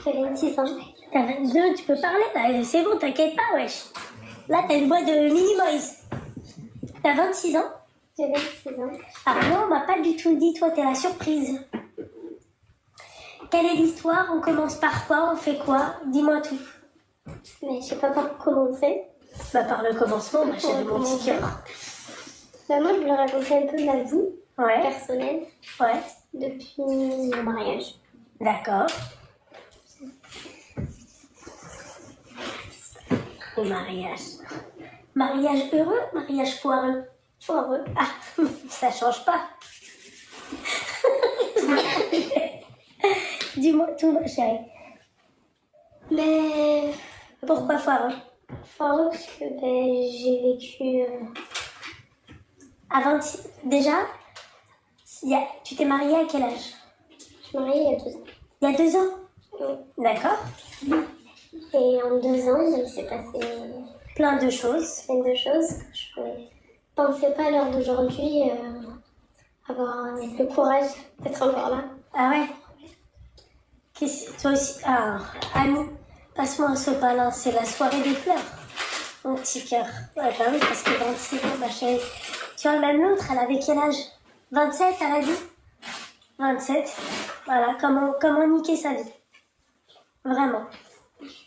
J'ai 26 ans. T'as 22, tu peux parler là, c'est bon, t'inquiète pas, wesh. Là, t'as une voix de mini Moïse. T'as 26 ans? J'ai 26 ans. Ah non, on m'a pas du tout dit, toi, t'es la surprise. Quelle est l'histoire? On commence par quoi? On fait quoi? Dis-moi tout. Mais je sais pas par quoi commencer. Bah, par le commencement, ma chérie, mon petit cœur. Bah, moi, je voulais raconter un peu ma vie Ouais, personnelle ouais, depuis mon mariage. d'accord. Le mariage. Mariage heureux, mariage foireux. Foireux. Ah, ça change pas. Dis-moi tout, ma chérie. Mais Pourquoi foireux? foireux parce que j'ai vécu... À 26... Déjà, tu t'es mariée à quel âge? Je suis mariée il y a 2 ans. Il y a 2 ans? Oui. D'accord. Et en 2 ans, il s'est passé Plein de choses. plein de choses que je ne pensais pas à l'heure d'aujourd'hui avoir le courage d'être encore là. Ah ouais? Toi aussi? Ah, Annie, passe-moi un sopalin, c'est la soirée des pleurs. Mon petit cœur. Ouais, bah oui, parce que 26 ans, ma chérie. Tu vois, même l'autre, elle avait quel âge? 27, elle a dit? 27. Voilà, comment niquer sa vie. Vraiment.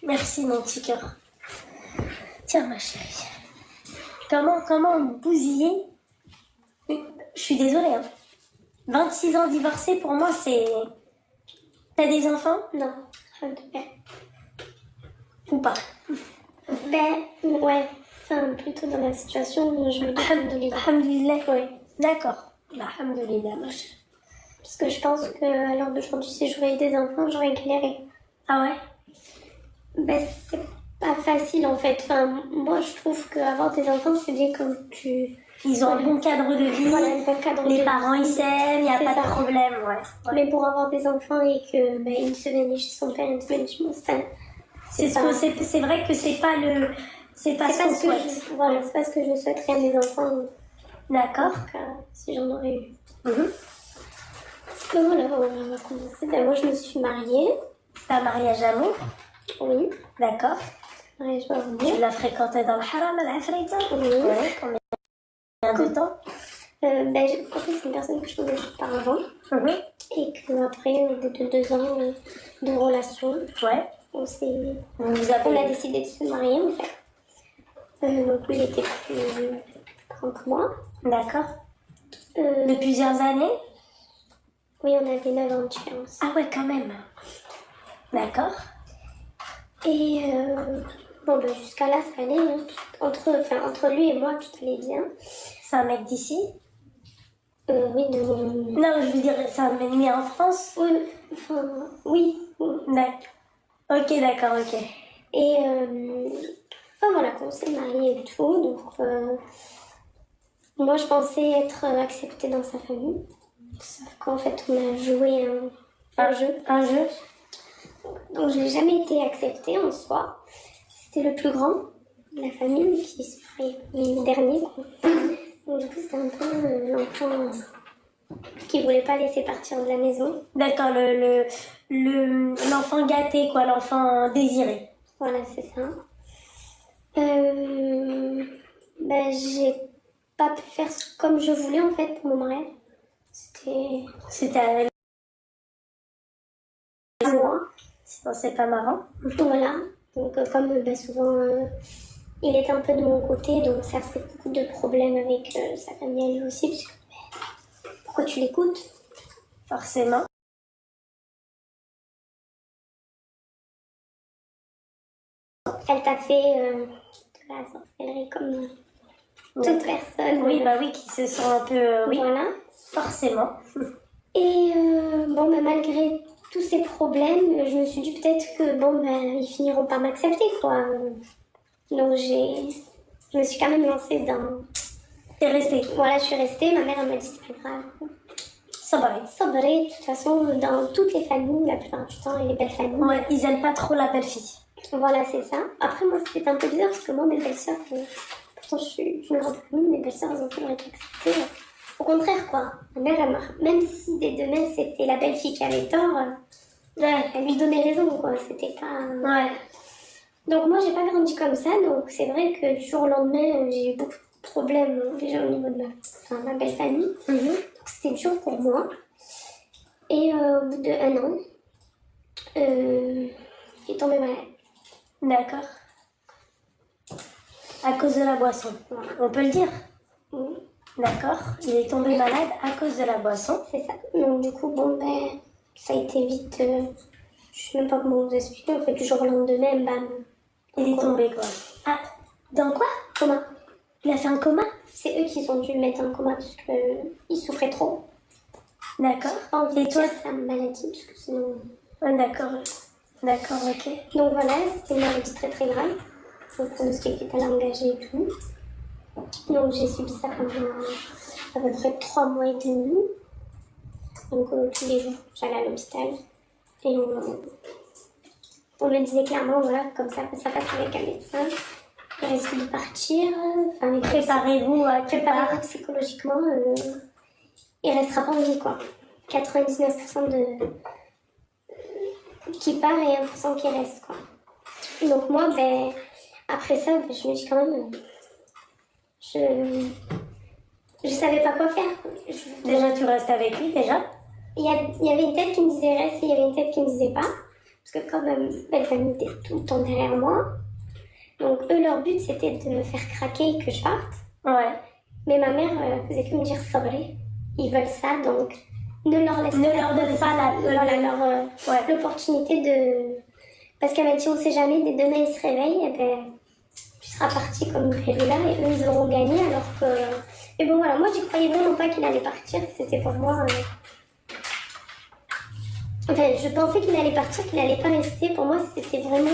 Merci, mon petit cœur. Tiens, ma chérie. Comment bousiller? Je suis désolée, hein. 26 ans divorcée, pour moi, c'est... T'as des enfants? Non, Ou pas? ouais, enfin plutôt dans la situation où je me dis alhamdoulilah. Alhamdoulilah, oui. D'accord. Alhamdoulilah, ma chérie. Parce que je pense qu'à l'heure d'aujourd'hui, si j'aurais eu des enfants, j'aurais galéré. Ah ouais? C'est pas facile en fait. Enfin, moi je trouve qu'avoir des enfants, c'est bien comme tu... Ils ont un bon cadre de vie. Voilà, un bon cadre de Les vie. parents, ils s'aiment, il n'y a C'est pas ça. de problème, ouais. Mais pour avoir des enfants et que une semaine chez son père, une semaine chez mon frère, C'est vrai que c'est pas ce qu'on souhaite. Voilà, c'est pas ce que je souhaiterais à mes enfants. D'accord. Si j'en aurais eu. Mhm. Donc voilà, on va commencer. Moi je me suis mariée. C'est un mariage d'amour. Oui. D'accord. Mariage d'amour. Tu l'as fréquenté dans le haram, à la Afrika? Oui. Ouais, combien de temps? En fait, c'est une personne que je connaissais auparavant. Et qu'après, au bout de 2 ans de relation, Ouais. on a a décidé de se marier en fait. Donc lui, il était plus grand que moi. D'accord. De plusieurs années? Oui, on avait 9 ans de différence. Ah ouais, quand même. D'accord. Et jusqu'à là, ça allait. Hein. Entre lui et moi, tout allait bien. C'est un mec d'ici? Oui, Non, je veux dire, c'est un mec né en France? Oui, oui. D'accord. Ok, d'accord, ok. Et voilà, quand on s'est mariés et tout, donc moi je pensais être acceptée dans sa famille. Sauf qu'en fait, on a joué un jeu. Un jeu? Donc je n'ai jamais été acceptée en soi. C'était le plus grand de la famille qui se mariait le dernier. Quoi. Donc du coup, c'était un peu l'enfant qui voulait pas laisser partir de la maison. D'accord, l'enfant gâté, quoi, l'enfant désiré. Voilà, c'est ça. J'ai pas pu faire comme je voulais en fait pour mon mariage. C'était avec moi. Sinon, c'est pas marrant. Voilà. Donc comme souvent il était un peu de mon côté, donc ça fait beaucoup de problèmes avec sa famille à lui aussi. Parce que, pourquoi tu l'écoutes? Forcément. Elle t'a fait de la sorcellerie comme toute personne. Oui, bah oui, qui se sent un peu... oui, Voilà. forcément. Et malgré tous ces problèmes, je me suis dit peut-être que ils finiront par m'accepter, quoi. Donc je me suis quand même lancée dans... T'es restée. Voilà, je suis restée. Ma mère, elle m'a dit c'est pas grave. Sabré. Sabré, de toute façon, dans toutes les familles, la plupart du temps, et les belles familles. Ouais, ils aiment pas trop la belle fille. Voilà, c'est ça. Après, moi, c'était un peu bizarre parce que moi, mes belles-sœurs, pourtant, je suis une grande famille, mes belles-sœurs, elles ont toujours été acceptées. Au contraire, quoi. Ma mère, même si des deux mères, c'était la belle fille qui avait tort, Ouais. Elle lui donnait raison, quoi. C'était pas... Ouais. Donc moi, j'ai pas grandi comme ça. Donc c'est vrai que du jour au lendemain, j'ai eu beaucoup de problèmes déjà au niveau de ma belle famille. Mhm. Donc c'était dur pour moi. Et au bout d'1 an, il est tombé malade. D'accord. À cause de la boisson. Voilà. On peut le dire. Oui, D'accord. Il est tombé malade à cause de la boisson. c'est ça. Donc du coup, bon, ben, ça a été vite... je sais même pas comment vous expliquer. En fait, du jour au lendemain, bam. Il est tombé quoi. Ah, dans quoi? Coma. Il a fait un coma? C'est eux qui ont dû le mettre en coma parce qu'il souffrait trop. D'accord. Et Et toi? sa maladie, parce que sinon... Ah, d'accord. D'accord, ok. Donc voilà, c'était une maladie très très grave. Le pronostic était engagé et tout. Donc j'ai subi ça pendant à peu près 3 mois et demi. Donc tous les jours, j'allais à l'hôpital. Et on me disait clairement, voilà, comme ça passe avec un médecin. Il risque de partir. Enfin, Préparez-vous à préparez-vous psychologiquement. Il restera pas en vie, quoi. 99% qui part et 1% qui reste, quoi. Donc moi, ben, après ça, ben, je me dis quand même, je savais pas quoi faire. Déjà, tu restes avec lui, déjà? Il y avait une tête qui me disait reste et il y avait une tête qui me disait pas. Parce que quand même, belle famille était tout le temps derrière moi. Donc eux, leur but, c'était de me faire craquer et que je parte. Ouais. Mais ma mère faisait que me dire sabrer. Ils veulent ça, donc ne leur laisse pas l'opportunité de... Parce qu'elle m'a dit, on sait jamais, dès demain ils se réveillent, et ben, tu seras parti comme prévu là, et eux ils auront gagné, alors que... Mais bon voilà, moi j'y croyais vraiment pas qu'il allait partir, c'était pour moi... Enfin, je pensais qu'il allait partir, qu'il allait pas rester, pour moi c'était vraiment...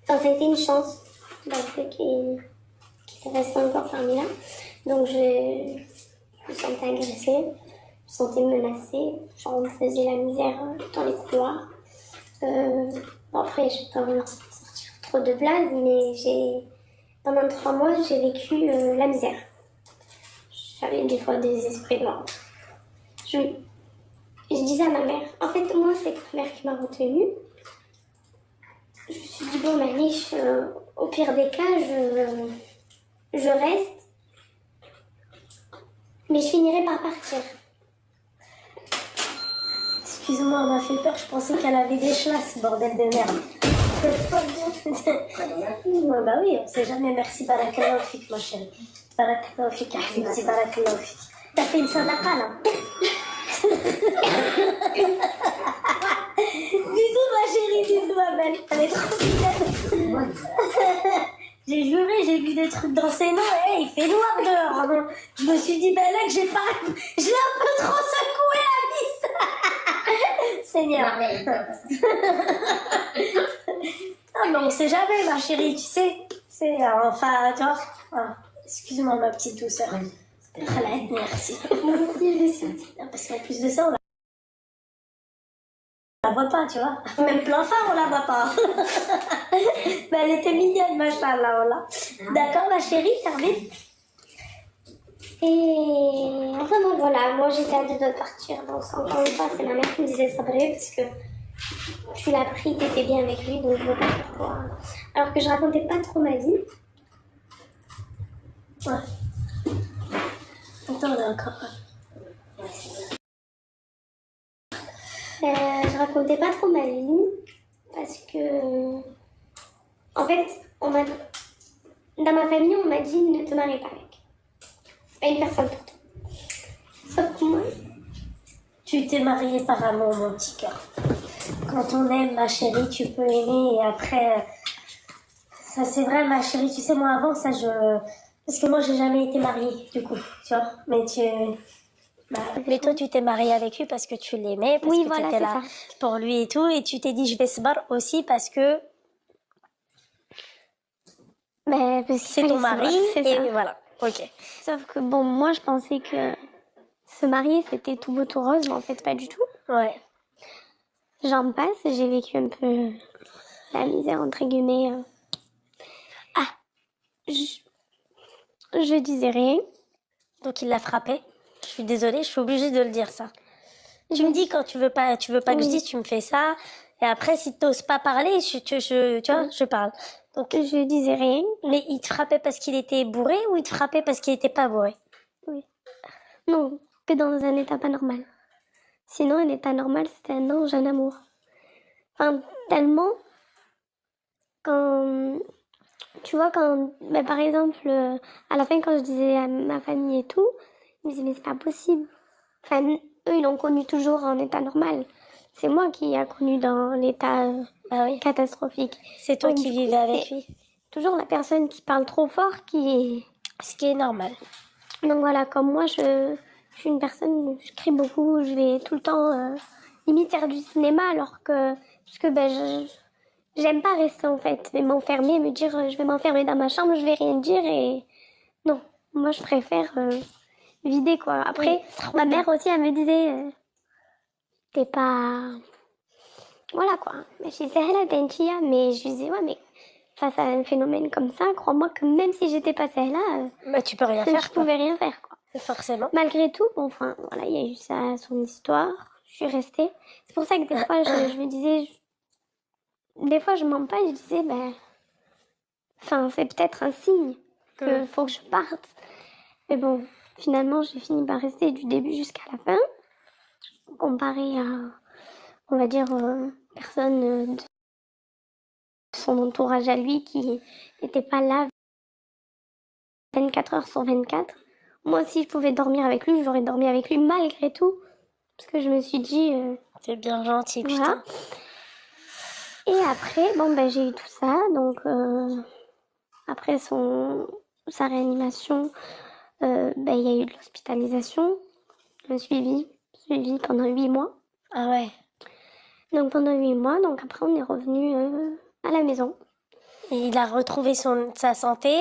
Enfin, ça a été une chance, dans le fait qu'il reste encore parmi là. Donc je me sentais agressée, je me sentais menacée, genre on me faisait la misère dans les couloirs. Bon, après, je peux pas vraiment sortir trop de blagues, mais pendant 3 mois, j'ai vécu la misère. J'avais des fois des esprits noirs. Je disais à ma mère, en fait, moi, c'est ma mère qui m'a retenue. Je me suis dit, bon, Maniche, au pire des cas, je reste, mais je finirai par partir. Excuse-moi, elle m'a fait peur, je pensais qu'elle avait des chlasses, bordel de merde. Bah oui, on sait jamais. Merci, barakallahu fik, ma chérie. Barakallahu fik, merci, barakallahu fik. T'as fait une sadaqa, là. Bisous, ma chérie, bisous, ma belle. Elle est trop mignonne. J'ai juré, j'ai vu des trucs dans ses mains. Hey, il fait noir dehors. Je me suis dit, ben là, que j'ai pas... Je l'ai un peu trop secoué, la vis. Seigneur. Ah, mais on sait jamais, ma chérie, tu sais. C'est enfin, tu vois. Ah, excuse-moi, ma petite douceur. Merci. Parce qu'en plus de ça, on la voit pas, tu vois. Même plein phare, on la voit pas. Mais elle était mignonne, machallah, voilà. D'accord, ma chérie, termine. Et enfin, bon, voilà, moi j'étais à 2 doigts de partir. Donc, encore une fois, c'est ma mère qui me disait sabrer parce que tu l'as pris, t'étais bien avec lui, donc je vois pas pourquoi. Alors que je racontais pas trop ma vie. Ouais. Attends, on a encore. Je racontais pas trop ma vie parce que, en fait, dans ma famille, on m'a dit ne te marie pas avec. C'est pas une personne pour toi. Sauf que moi, Tu t'es mariée par amour, mon petit cœur. Quand on aime, ma chérie, tu peux aimer et après. Ça, c'est vrai, ma chérie. Tu sais, moi, avant, ça, parce que moi, j'ai jamais été mariée, du coup, tu vois. Mais mais toi, tu t'es mariée avec lui parce que tu l'aimais, parce oui, que voilà, tu étais c'est là ça. pour lui et tout. Et tu t'es dit, je vais se barrer aussi parce que Mais parce qu'il c'est fallait ton se mari. battre, c'est Et ça. voilà, ok. Sauf que bon, moi je pensais que se marier c'était tout beau tout rose, mais en fait pas du tout. Ouais. J'en passe, j'ai vécu un peu la misère entre guillemets. Ah, je disais rien. Donc, il l'a frappé. Je suis désolée, je suis obligée de le dire, ça. Tu me dis quand tu veux pas que je dise, tu me fais ça. Et après, si tu n'oses pas parler, tu vois, je parle. Donc, Je disais rien. mais il te frappait parce qu'il était bourré ou il te frappait parce qu'il était pas bourré? Oui. Non, que dans un état pas normal. Sinon, un état normal, c'était un ange, un amour. Enfin, tellement, quand, tu vois, par exemple, à la fin, quand je disais à ma famille et tout, ils me disaient, mais c'est pas possible. Enfin, eux, ils l'ont connu toujours en état normal. C'est moi qui a connu dans l'état catastrophique. C'est toi Donc, qui du coup, vivais avec c'est lui. toujours la personne qui parle trop fort qui... Ce qui est normal. Donc voilà, comme moi, je suis une personne, je crie beaucoup, je vais tout le temps limite faire du cinéma alors que... Parce que j'aime pas rester en fait, mais m'enfermer, me dire je vais m'enfermer dans ma chambre, je vais rien dire et... Non, moi je préfère vider quoi. Après, ma mère aussi, elle me disait, t'es pas... Voilà quoi. Je disais, elle t'es une chia, mais je disais, ouais, mais face à un phénomène comme ça, crois-moi que même si j'étais pas celle-là, Bah, tu peux rien faire, je pouvais rien faire quoi. Forcément. Malgré tout, bon, enfin, voilà, il y a eu ça, son histoire, je suis restée. C'est pour ça que des fois, je me disais, des fois, je mens pas, je disais, enfin, c'est peut-être un signe qu'il faut que je parte. Mais bon, finalement, j'ai fini par rester du début jusqu'à la fin, comparé à, on va dire, personne de son entourage à lui qui n'était pas là 24 heures sur 24. Moi, si je pouvais dormir avec lui, j'aurais dormi avec lui malgré tout. Parce que je me suis dit... c'est bien gentil, voilà. putain. Et après, bon, j'ai eu tout ça. Donc, après sa réanimation, il y a eu de l'hospitalisation, un suivi pendant 8 mois. Ah ouais. Donc, pendant 8 mois, donc après, on est revenu à la maison. Et il a retrouvé sa santé?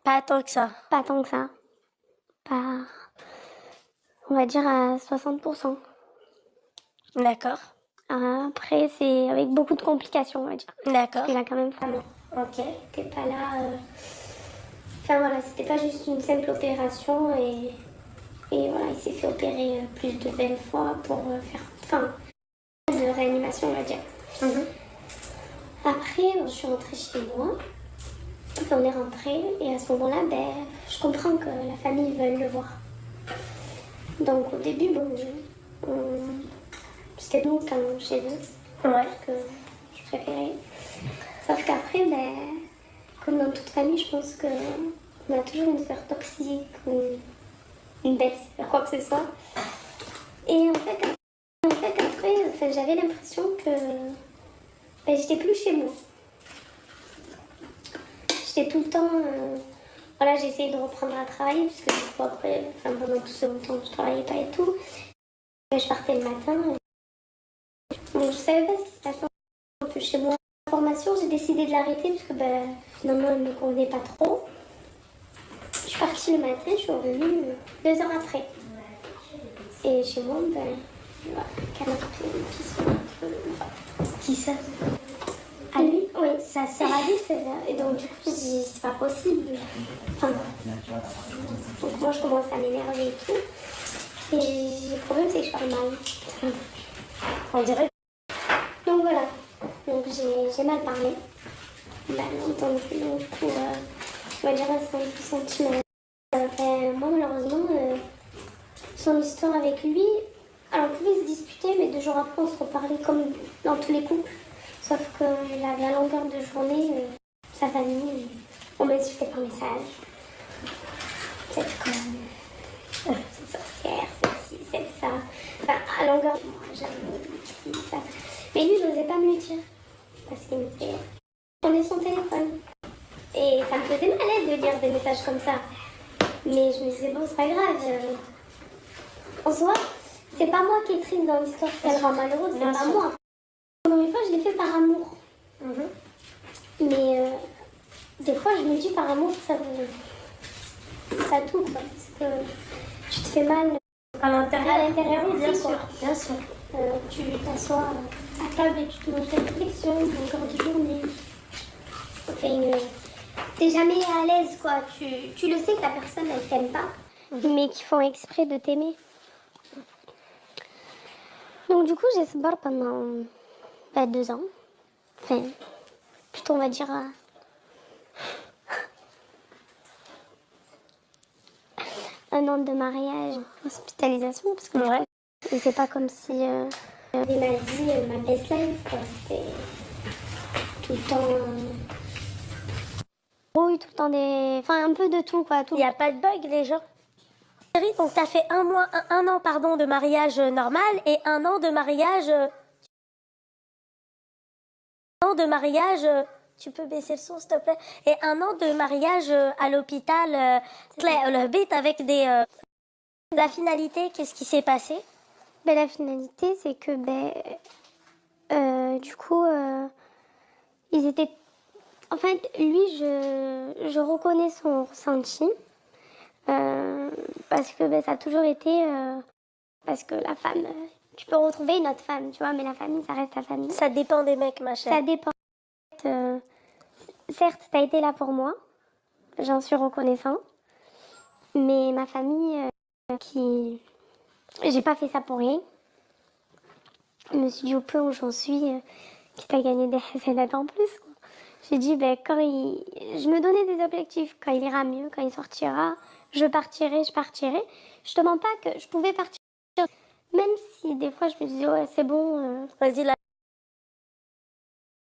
Pas tant que ça. Pas tant que ça. Pas... On va dire à 60%. D'accord. Après, c'est avec beaucoup de complications, on va dire. D'accord. Il a quand même fallu. Ok. C'était pas là... Enfin voilà, c'était pas juste une simple opération et voilà, il s'est fait opérer plus de 20 fois pour faire... Enfin, de réanimation, on va dire. Après, je suis rentrée chez moi. Enfin, on est rentré et à ce moment-là, je comprends que la famille veut le voir. Donc au début, c'était nous quand chez eux. Ouais. Parce que je préférais. Sauf qu'après, comme dans toute famille, je pense qu'on a toujours une sœur toxique ou une belle-sœur, quoi que ce soit. Et en fait après, j'avais l'impression que j'étais plus chez moi. J'étais tout le temps... voilà, j'ai essayé de reprendre à travailler, parce que du coup, après, pendant tout ce temps, je travaillais pas et tout. Et je partais le matin. Donc, je savais pas ce qui se passait un peu chez moi. La formation, j'ai décidé de l'arrêter, parce que finalement, elle me convenait pas trop. Je suis partie le matin, je suis revenue 2 heures après. Et chez moi, canapé, Qui ça? à lui, oui, ça sert à lui, et donc du coup, je dis, c'est pas possible. Enfin, donc moi, je commence à m'énerver et tout. Et le problème, c'est que je parle mal. On dirait. Donc voilà, donc j'ai mal parlé. Donc du coup, on va dire à 5 cm. Moi, malheureusement, son histoire avec lui, alors on pouvait se disputer, mais 2 jours après, on se reparlait comme dans tous les couples. Sauf que la longueur de journée, sa famille, on m'insultait par message. Cette conne, cette sorcière, celle-ci, celle-ça. Enfin, à longueur de moi, j'avais ça. Mais lui, je n'osais pas me le dire. Parce qu'il me fait tourner son téléphone. Et ça me faisait mal de lire des messages comme ça. Mais je me disais, bon, c'est pas grave. En soi, c'est pas moi qui est triste dans l'histoire qu'elle rend malheureuse, c'est pas moi. Encore une fois, je l'ai fait par amour. Mais des fois, je me dis par amour, ça tout, quoi. Parce que tu te fais mal À l'intérieur. à l'intérieur aussi, Bien quoi. sûr, bien sûr. Tu t'assois à table et tu te montres ta réflexion, encore de journée. Enfin, t'es jamais à l'aise, quoi. Tu le sais que la personne, elle t'aime pas, mais qu'ils font exprès de t'aimer. Donc du coup, j'ai sabar pendant 2 ans. Enfin, plutôt on va dire 1 an de mariage, hospitalisation, parce que Ouais. et c'est pas comme si c'était ma vie, ma baseline, quoi. C'était tout le temps oui, tout le temps enfin un peu de tout, quoi. Il n'y a pas de bug, les gens. Chérie, donc t'as fait un an pardon, de mariage normal et un an de mariage... tu peux baisser le son s'il te plaît, et un an de mariage à l'hôpital le bête avec des... La finalité, qu'est-ce qui s'est passé? Ben, la finalité, c'est que du coup, ils étaient... En fait, lui, je reconnais son ressenti. Parce que ça a toujours été... parce que la femme... tu peux retrouver une autre femme, tu vois, mais la famille, ça reste la famille. Ça dépend des mecs, ma chère. Ça dépend. Certes, t'as été là pour moi. J'en suis reconnaissant. Mais ma famille, j'ai pas fait ça pour rien. Je me suis dit au point où j'en suis, quitte à gagner des hasanats en plus, quoi. J'ai dit, quand je me donnais des objectifs. Quand il ira mieux, quand il sortira, je partirai. Je te mens pas que je pouvais partir. Même si des fois je me disais, ouais, c'est bon. Vas-y, là.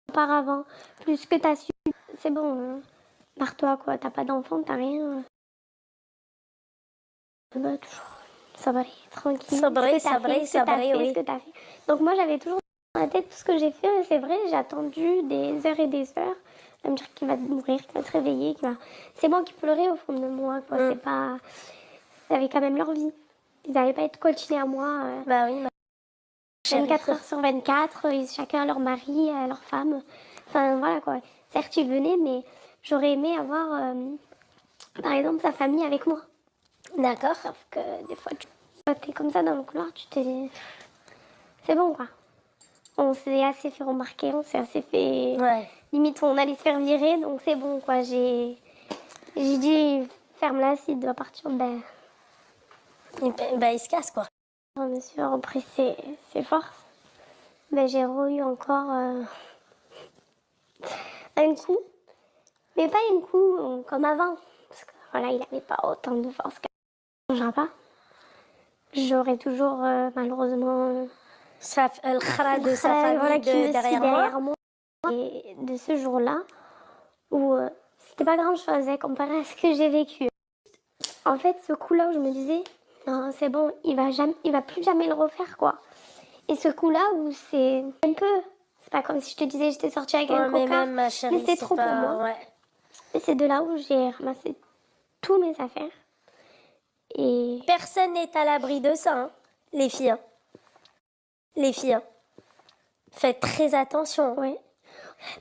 Auparavant, plus que t'as su, c'est bon. Pars-toi, quoi. T'as pas d'enfant, t'as rien. Toujours. Ça va aller, tranquille. Sabrer, ce que t'as fait. Donc moi, j'avais toujours dans la tête tout ce que j'ai fait. C'est vrai, j'ai attendu des heures et des heures. Il va me dire qu'il va mourir, qu'il va se réveiller. C'est moi qui pleurais au fond de moi, quoi. C'est pas... Ils avaient quand même leur vie. Ils n'allaient pas être coltinés à moi. Bah oui, 24 heures sur 24, chacun leur mari, leur femme. Enfin, voilà, quoi. Certes, ils venaient, mais j'aurais aimé avoir, par exemple, sa famille avec moi. D'accord. Sauf que des fois, tu es comme ça dans le couloir, tu t'es... C'est bon, quoi. On s'est assez fait remarquer, on s'est assez fait... Ouais. Limite, on allait se faire virer, donc c'est bon, quoi. J'ai dit, ferme-la, s'il doit partir, Il se casse, quoi. Je me suis repris ses forces. J'ai eu encore un coup. Mais pas un coup comme avant. Parce que voilà, il n'avait pas autant de force qu'avant. Pas. J'aurais toujours, malheureusement... Le khara de sa famille voilà, qui me suit derrière moi. Et de ce jour-là, où c'était pas grand-chose comparé à ce que j'ai vécu. En fait, ce coup-là où je me disais, non, c'est bon, il va plus jamais le refaire, quoi. Et ce coup-là où c'est un peu... C'est pas comme si je te disais j'étais sortie avec un coca. Même, ma chérie, mais c'est trop pas... pour moi. Ouais. Et c'est de là où j'ai ramassé tous mes affaires. Et... Personne n'est à l'abri de ça, hein, les filles. Les filles. Faites très attention. Ouais.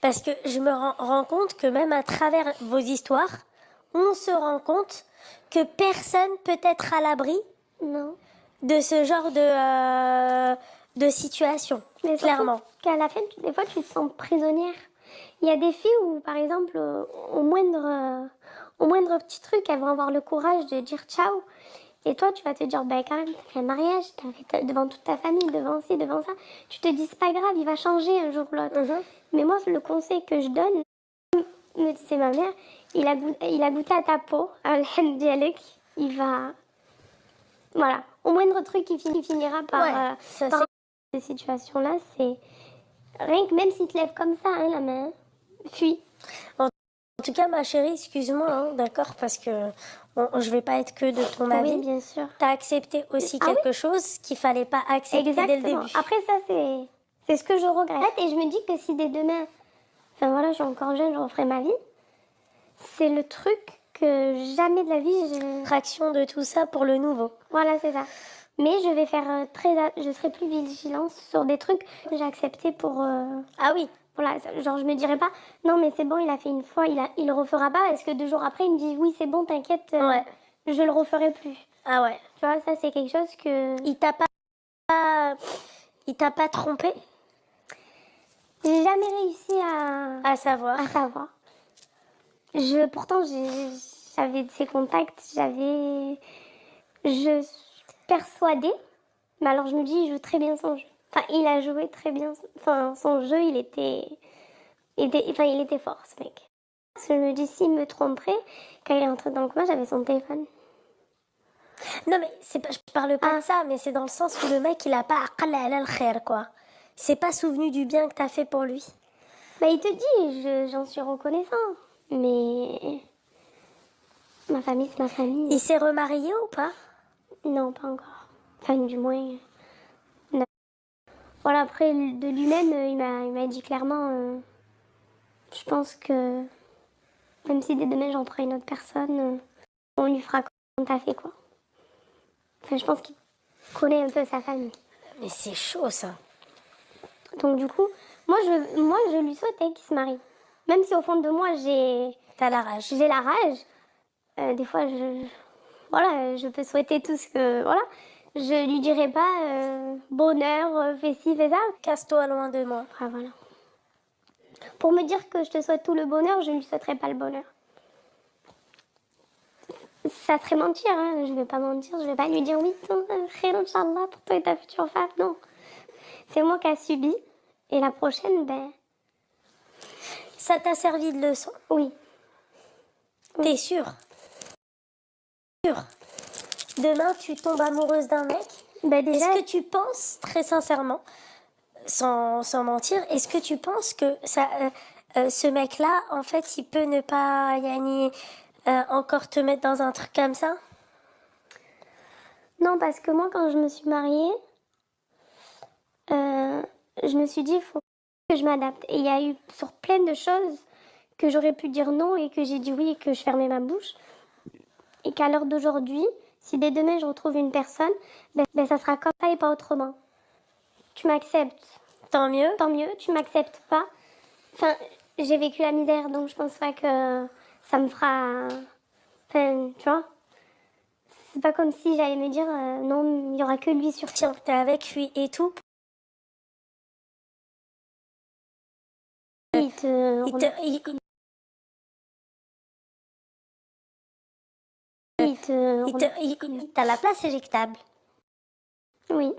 Parce que je me rends compte que même à travers vos histoires, on se rend compte que personne peut être à l'abri de ce genre de situation. Mais clairement. Qu'à la fin, des fois, tu te sens prisonnière. Il y a des filles où, par exemple, au moindre petit truc, elles vont avoir le courage de dire ciao. Et toi, tu vas te dire, quand même, t'as fait un mariage, t'as fait devant toute ta famille, devant ci, devant ça. Tu te dis, c'est pas grave, il va changer un jour ou l'autre. Mais moi, le conseil que je donne, me disait ma mère, il a goûté à ta peau, à l'hem il va... Voilà. Au moindre truc, il finira par... par ces situations-là, c'est... Rien que même s'il te lève comme ça, la main, fuis. En tout cas, ma chérie, excuse-moi, d'accord, parce que je vais pas être que de ton avis. Oui, bien sûr. T'as accepté aussi quelque chose qu'il fallait pas accepter dès le début. Après, ça, c'est ce que je regrette. Et je me dis que si dès demain, enfin voilà, je suis encore jeune, je referai ma vie, c'est le truc que jamais de la vie, Traction de tout ça pour le nouveau. Voilà, c'est ça. Mais je vais faire je serai plus vigilante sur des trucs que j'ai acceptés pour... Ah oui. Voilà, genre je me dirais pas, non mais c'est bon, il a fait une fois, il le refera pas. Est-ce que 2 jours après, il me dit, oui c'est bon, t'inquiète, je le referai plus. Ah ouais. Tu vois, ça c'est quelque chose que... Il t'a pas trompé? J'ai jamais réussi à savoir. Pourtant, j'avais de ces contacts, je suis persuadée, mais alors je me dis, il joue très bien son jeu. Enfin, il a joué très bien. Enfin, son jeu, il était fort, ce mec. Je me dis, s'il me tromperait, quand il est entré dans le coin, j'avais son téléphone. Non, mais je parle pas de ça, mais c'est dans le sens où le mec, il a pas aqal ala al-khair, quoi. Il s'est pas souvenu du bien que t'as fait pour lui. Bah, il te dit, j'en suis reconnaissant. Mais ma famille, c'est ma famille. Il s'est remarié ou pas? Non, pas encore. Enfin, du moins... non. Voilà, après, de lui-même, il m'a dit clairement... je pense que... Même si dès demain, j'en prends une autre personne, on lui fera comme t'as fait, quoi. Enfin, je pense qu'il connaît un peu sa famille. Mais c'est chaud, ça. Donc, du coup, moi, je lui souhaitais qu'il se marie. Même si au fond de moi, T'as la rage. j'ai la rage. Des fois, je peux souhaiter tout ce que... Voilà. Je lui dirai pas bonheur, fais ci, fais ça. Casse-toi loin de moi. Enfin, voilà. Pour me dire que je te souhaite tout le bonheur, je ne lui souhaiterai pas le bonheur. Ça serait mentir, hein. Je ne vais pas mentir, je ne vais pas lui dire oui, khair Inch'Allah, pour toi et ta future femme, non. C'est moi qui a subi, et la prochaine, ben... Ça t'a servi de leçon? Oui. T'es sûre? Demain, tu tombes amoureuse d'un mec? Ben déjà... Est-ce que tu penses, très sincèrement, sans mentir, est-ce que tu penses que ce mec-là, en fait, il peut ne pas encore te mettre dans un truc comme ça? Non, parce que moi, quand je me suis mariée, je me suis dit, il faut que je m'adapte. Et il y a eu sur plein de choses que j'aurais pu dire non et que j'ai dit oui et que je fermais ma bouche. Et qu'à l'heure d'aujourd'hui, si dès demain je retrouve une personne, ben ça sera comme ça et pas autrement. Tu m'acceptes. Tant mieux. Tant mieux, tu m'acceptes pas. Enfin, j'ai vécu la misère, donc je pense pas que ça me fera... Enfin, tu vois, c'est pas comme si j'allais me dire non, il y aura que lui sur Tiens, t'es avec lui et tout. il te... T'as la place éjectable. Oui.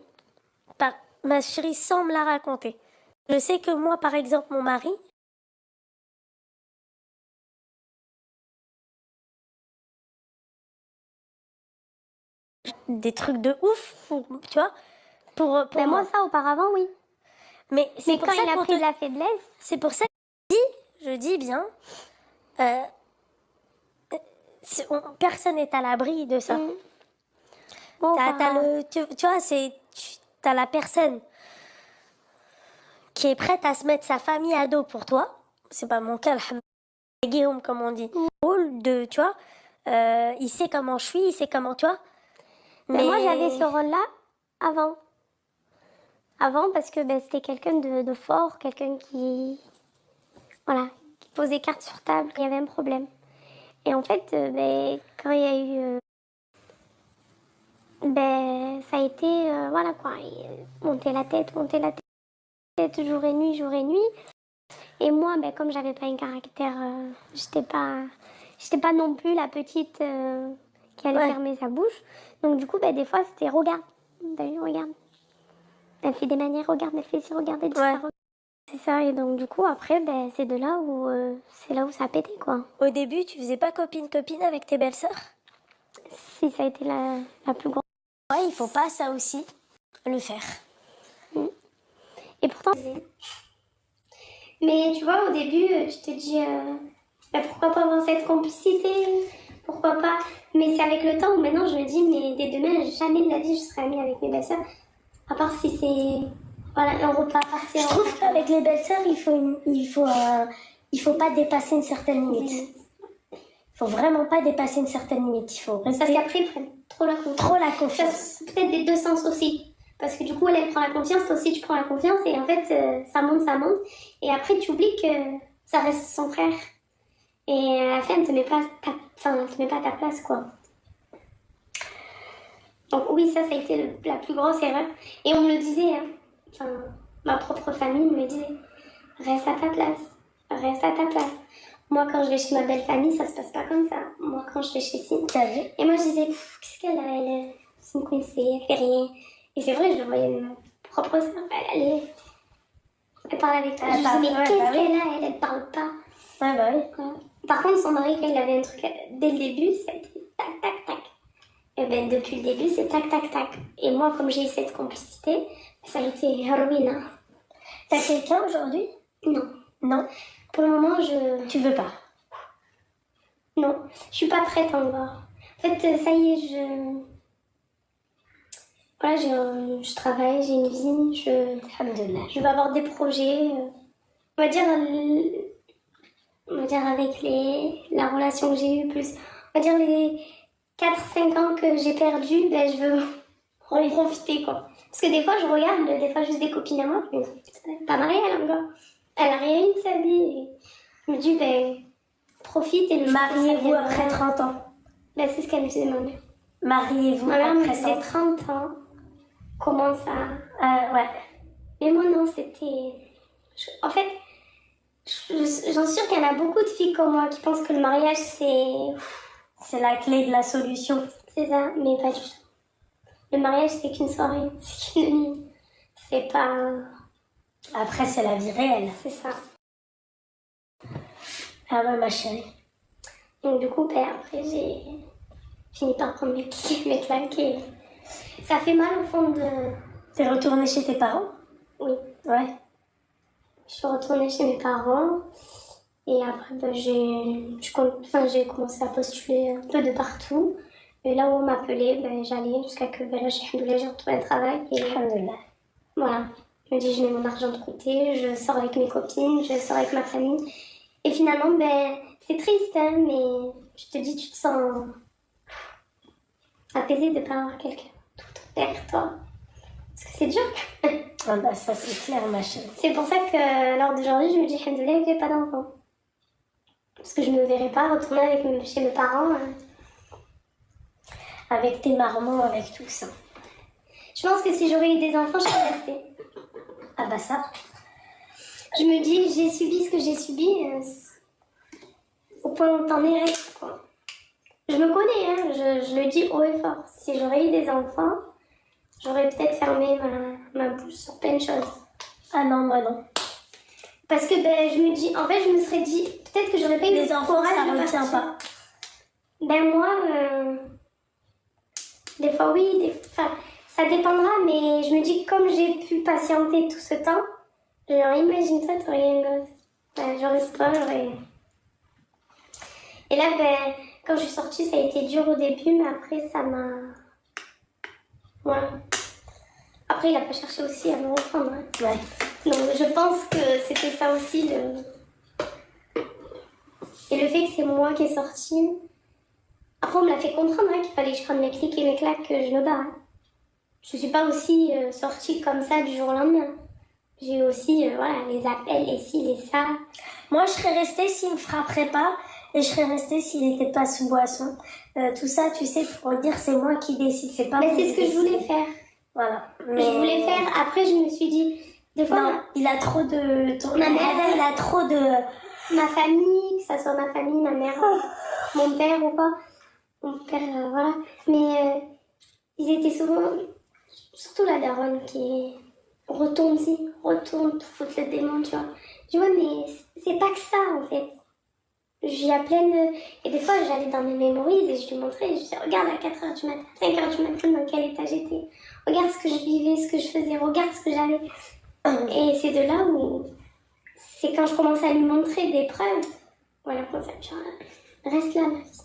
Ma chérie, sans me la raconter. Je sais que moi, par exemple, mon mari, des trucs de ouf, tu vois, pour Ben moi, ça, auparavant, oui. Mais quand il a pris de la faiblesse... C'est pour ça que je dis bien, personne n'est à l'abri de ça. Bon, tu vois, t'as la personne qui est prête à se mettre sa famille à dos pour toi. C'est pas mon cas, Guillaume, comme on dit. Tu vois, il sait comment je suis, il sait comment, tu vois. Mais moi, j'avais ce rôle-là avant. Avant, parce que c'était quelqu'un de fort, quelqu'un qui... Voilà, qui posait cartes sur table. Il y avait un problème. Et en fait, quand il y a eu... ça a été... voilà, quoi. Monter la tête, jour et nuit. Et moi, comme j'avais pas un caractère... j'étais pas non plus la petite qui allait fermer sa bouche. Donc du coup, des fois, c'était regarde. T'as vu, regarde. Elle fait des manières, regarde, elle fait ci, regarde, elle dit ça. C'est ça, et donc du coup, après, c'est de là où ça a pété, quoi. Au début, tu faisais pas copine avec tes belles-sœurs? Si, ça a été la plus grande. Ouais, il faut pas, ça aussi, le faire. Et pourtant... Mais tu vois, au début, je te dis, pourquoi pas avoir cette complicité? Pourquoi pas? Mais c'est avec le temps où maintenant je me dis, mais dès demain, jamais de la vie, je serai amie avec mes belles-sœurs. À part si c'est... Voilà, un repas partir. Je trouve qu'avec les belles-sœurs, il faut pas dépasser une certaine limite. Il faut vraiment pas dépasser une certaine limite. Il faut rester... Parce qu'après, ils prennent trop la confiance. Peut-être des deux sens aussi. Parce que du coup, elle prend la confiance, toi aussi tu prends la confiance. Et en fait, ça monte. Et après, tu oublies que ça reste son frère. Et à la fin, elle te met pas à ta place, quoi. Donc oui, ça a été la plus grosse erreur. Et on me le disait, hein. Enfin, ma propre famille me disait, reste à ta place. Moi, quand je vais chez ma belle famille, ça se passe pas comme ça. Moi, quand je vais chez Cine, t'as vu? Et moi, je disais, qu'est-ce qu'elle a, c'est une coincée, elle fait rien. Et c'est vrai, je le voyais propre sœur, elle parle avec toi. Je dis, mais qu'est-ce qu'elle a? Elle parle pas. Ouais, bah oui. Ouais. Par contre, son mari, quand il avait un truc, dès le début, c'était tac, tac, tac. Et ben depuis le début, c'est tac, tac, tac. Et moi, comme j'ai eu cette complicité, ça a été ruinant. T'as quelqu'un aujourd'hui? Non. Non. Pour le moment, Tu veux pas? Non, je suis pas prête encore. En fait, ça y est, voilà, je travaille, j'ai une vie, Alhamdoulilah. je vais avoir des projets. On va dire avec la relation que j'ai eue, plus, on va dire les 4-5 ans que j'ai perdu, ben, je veux en profiter, quoi. Parce que des fois, je regarde, des fois, juste des copines à moi, je me dis, elle est pas mariée, elle, encore. Elle a rien eu de sa vie. Et je me dis, ben, profite et le Mariez-vous après 30 ans. Ben, c'est ce qu'elle me demandé. Mariez-vous Ma mère me après disait 30 30 ans. Comment ça? Ouais. Mais moi, non, c'était... En fait, j'en suis sûre qu'il y en a beaucoup de filles comme moi qui pensent que le mariage, c'est la clé de la solution. C'est ça, mais pas du tout. Le mariage, c'est qu'une soirée, c'est qu'une nuit. C'est pas... Après, c'est la vie réelle. C'est ça. Ah ouais, ma chérie. Donc du coup, ben, après, j'ai fini par prendre mes clics, mes claques et... Ça fait mal au fond de... T'es retournée chez tes parents? Oui. Ouais. Je suis retournée chez mes parents et après ben, j'ai commencé à postuler un peu de partout. Et là où on m'appelait, ben, j'allais jusqu'à que ben, là, j'ai retrouvé un travail. Et voilà, je me dis je mets mon argent de côté, je sors avec mes copines, je sors avec ma famille. Et finalement, ben, c'est triste, hein, mais je te dis, tu te sens apaisée de ne pas avoir quelqu'un tout derrière toi. Parce que c'est dur. Ah bah ça c'est clair, ma chérie. C'est pour ça que lors d'aujourd'hui, je me dis alhamdoulilah que j'ai pas d'enfant. Parce que je ne me verrais pas retourner chez mes parents. Avec tes marmots, avec tout ça. Je pense que si j'aurais eu des enfants, je serais restée. Ah bah ça. Je me dis, j'ai subi ce que j'ai subi. Au point où t'en es reste, quoi. Je me connais, hein, je le dis haut et fort. Si j'aurais eu des enfants, j'aurais peut-être fermé ma bouche sur plein de choses. Ah non, moi non. Parce que ben, je me serais dit, peut-être que j'aurais pas eu les enfants, ça ne retient pas. Ben moi, des fois oui, ça dépendra, mais je me dis que comme j'ai pu patienter tout ce temps, genre imagine-toi, t'aurais un gosse. Ben, j'aurais... Et là, ben, quand je suis sortie, ça a été dur au début, mais après, ça m'a... Voilà. Après, il a pas cherché aussi à me reprendre. Hein. Ouais. Donc, je pense que c'était ça aussi, Et le fait que c'est moi qui est sortie... Après, on me l'a fait comprendre hein, qu'il fallait que je prenne mes clics et mes claques, que je me barre. Hein. Je suis pas aussi sortie comme ça du jour au lendemain. J'ai aussi, voilà, les appels, les ci, les ça. Moi, je serais restée s'il me frapperait pas. Et je serais restée s'il n'était pas sous boisson. Tout ça, tu sais, pour dire c'est moi qui décide, c'est pas moi. Mais c'est ce que je voulais faire. Voilà. Mais... Je voulais faire. Après, je me suis dit, des fois, non, il a trop de. Ma mère, il a trop de. Ma famille, que ça soit ma famille, ma mère, mon père ou quoi. Mon père, voilà. Mais ils étaient souvent, surtout la daronne qui retourne, tout foutre le démon, tu vois. Je dis ouais, mais c'est pas que ça en fait. Il y a plein de... Et des fois, j'allais dans mes mémories et je lui montrais, je disais, regarde à 4h du matin, 5h du matin, dans quel état j'étais. Regarde ce que je vivais, ce que je faisais, regarde ce que j'avais. Et c'est de là où... C'est quand je commence à lui montrer des preuves. Voilà, pour ça, tu vois, reste là, ma fille.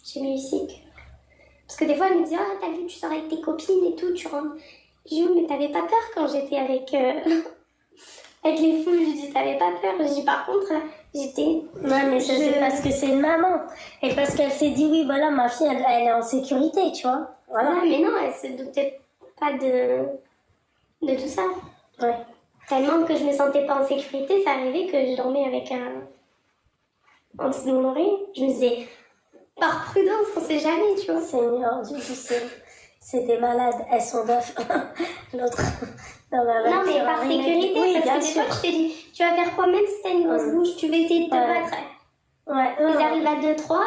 J'ai mis ici que... Parce que des fois, elle me disait, ah, t'as vu, tu sors avec tes copines et tout, tu rentres. Je dis, mais t'avais pas peur quand j'étais avec... Avec les fous, je dis, t'avais pas peur. Je dis, par contre, j'étais... Ouais, mais ça, c'est parce que c'est une maman. Et parce qu'elle s'est dit, oui, voilà, ma fille, elle est en sécurité, tu vois. Voilà. Ouais, mais non, elle se doutait pas de tout ça. Ouais. Tellement que je me sentais pas en sécurité, ça arrivait que je dormais avec en dessous de mon oreille. Je me disais, par prudence, on sait jamais, tu vois. Seigneur, Dieu, c'est des malades. Elles sont d'œufs. L'autre... Non, mais par sécurité, oui, parce que des fois, je te dis, tu vas faire quoi, même si t'as une grosse bouche, tu vas essayer de te battre. Ouais. Ils arrivent à 2-3.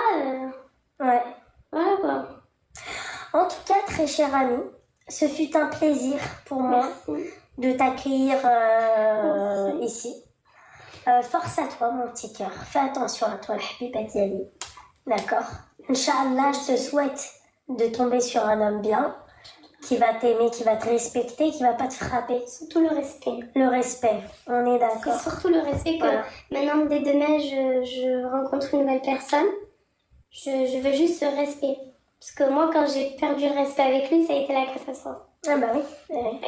Ouais. Voilà, quoi. En tout cas, très chère amie, ce fut un plaisir pour moi de t'accueillir ici. Force à toi, mon petit cœur. Fais attention à toi, Habiba Diali. D'accord. Inch'Allah, je te souhaite de tomber sur un homme bien, qui va t'aimer, qui va te respecter, qui va pas te frapper. Surtout le respect. Le respect, on est d'accord. C'est surtout le respect que maintenant, dès demain, je rencontre une nouvelle personne. Je veux juste ce respect. Parce que moi, quand j'ai perdu le respect avec lui, ça a été la catastrophe. Ah bah oui.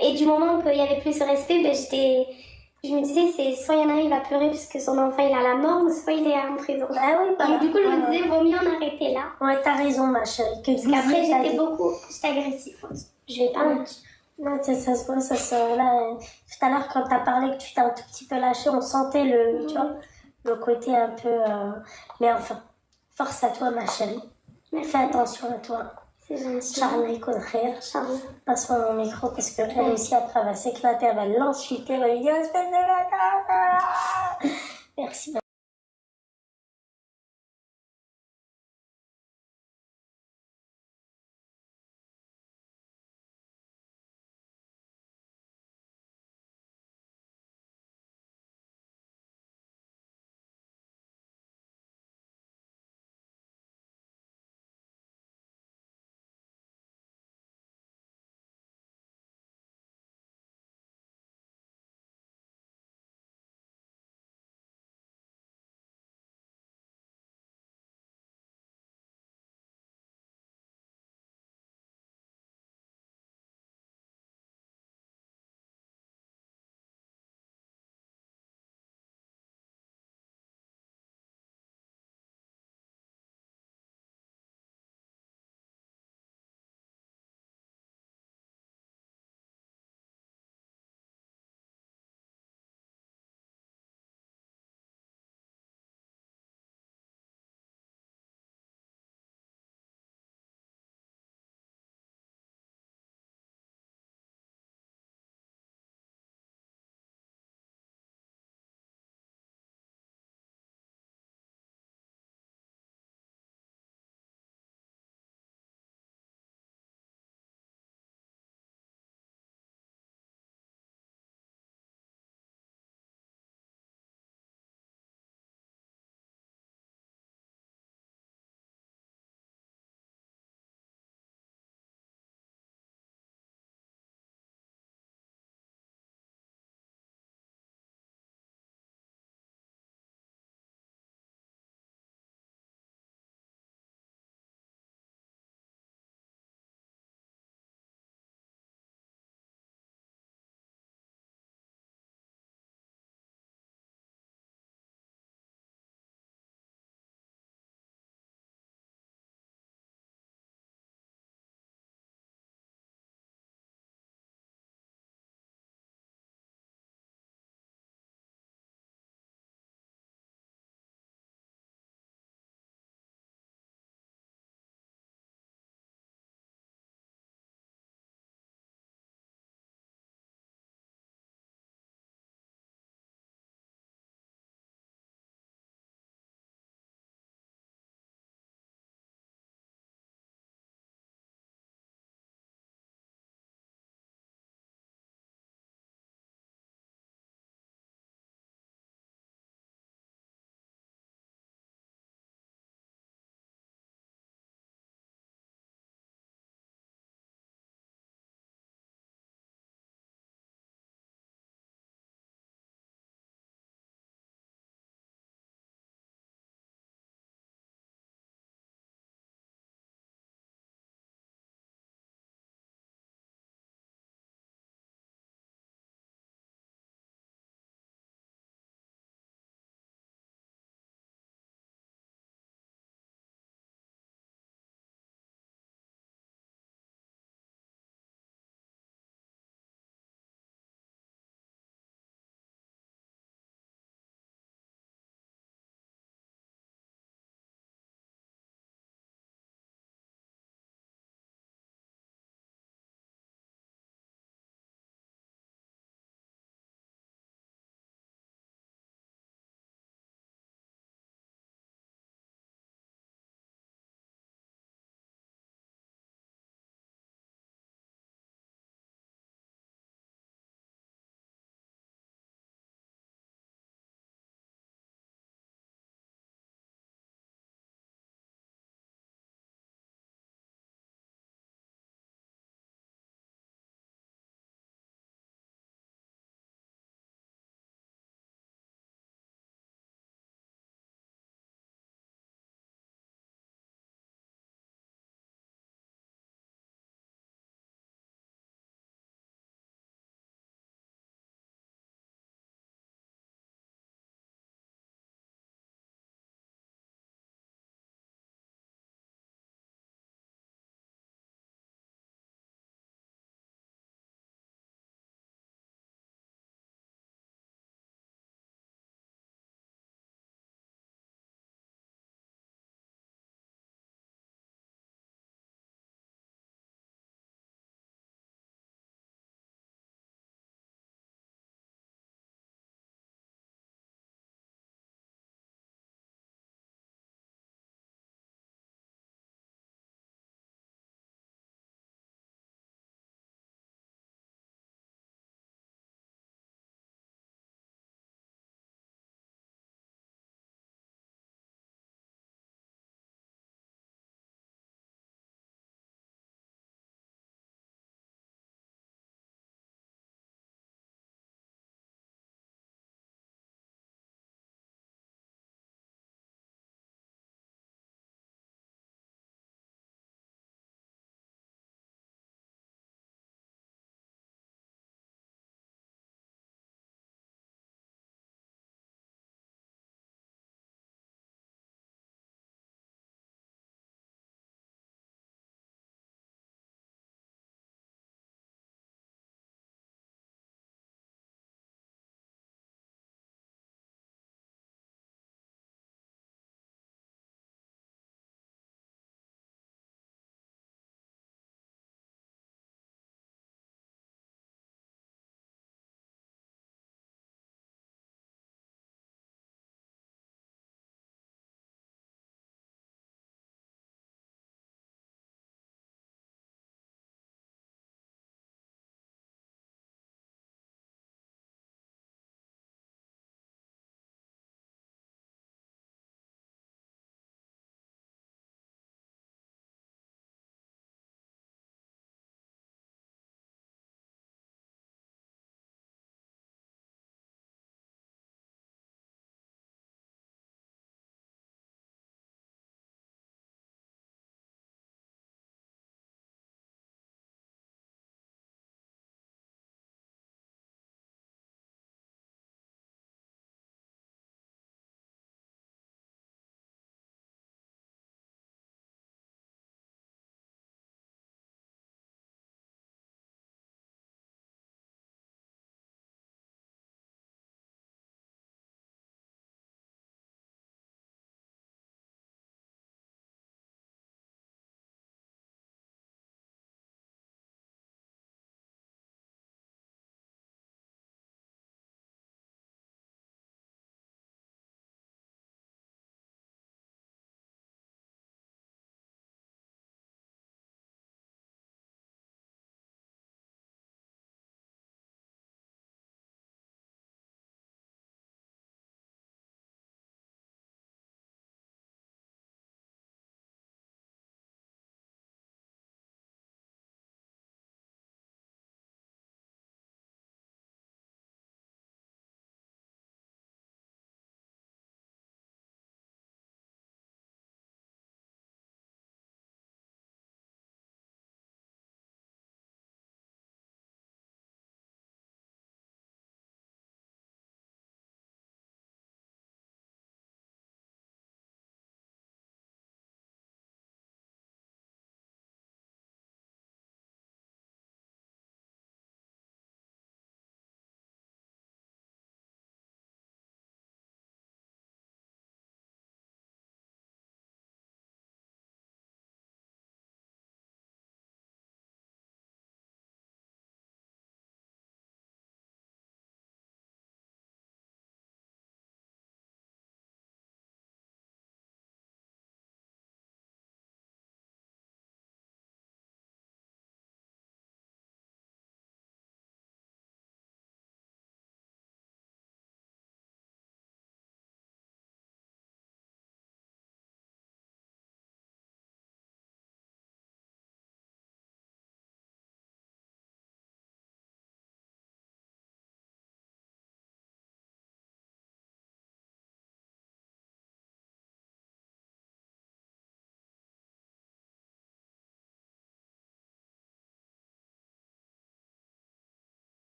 Et du moment qu'il n'y avait plus ce respect, je me disais, c'est soit il y en a un, il va pleurer parce que son enfant il a la mort, soit il est en prison. Ah oui, Donc du coup, je me disais, vaut mieux en arrêter là. Ouais, t'as raison, ma chérie. Parce qu'après, j'étais agressive. Je vais pas mentir. Non, ça se voit, ça se voit. Là, tout à l'heure, quand t'as parlé que tu t'es un tout petit peu lâché, on sentait tu vois, le côté un peu... Mais enfin, force à toi, ma chérie. Merci. Fais attention à toi. C'est gentil. Charles et Conrère. Charles. Passe-moi mon micro parce qu'elle réussit à traverser, éclater, elle va l'insulter, elle va lui dire espèce de bâtard.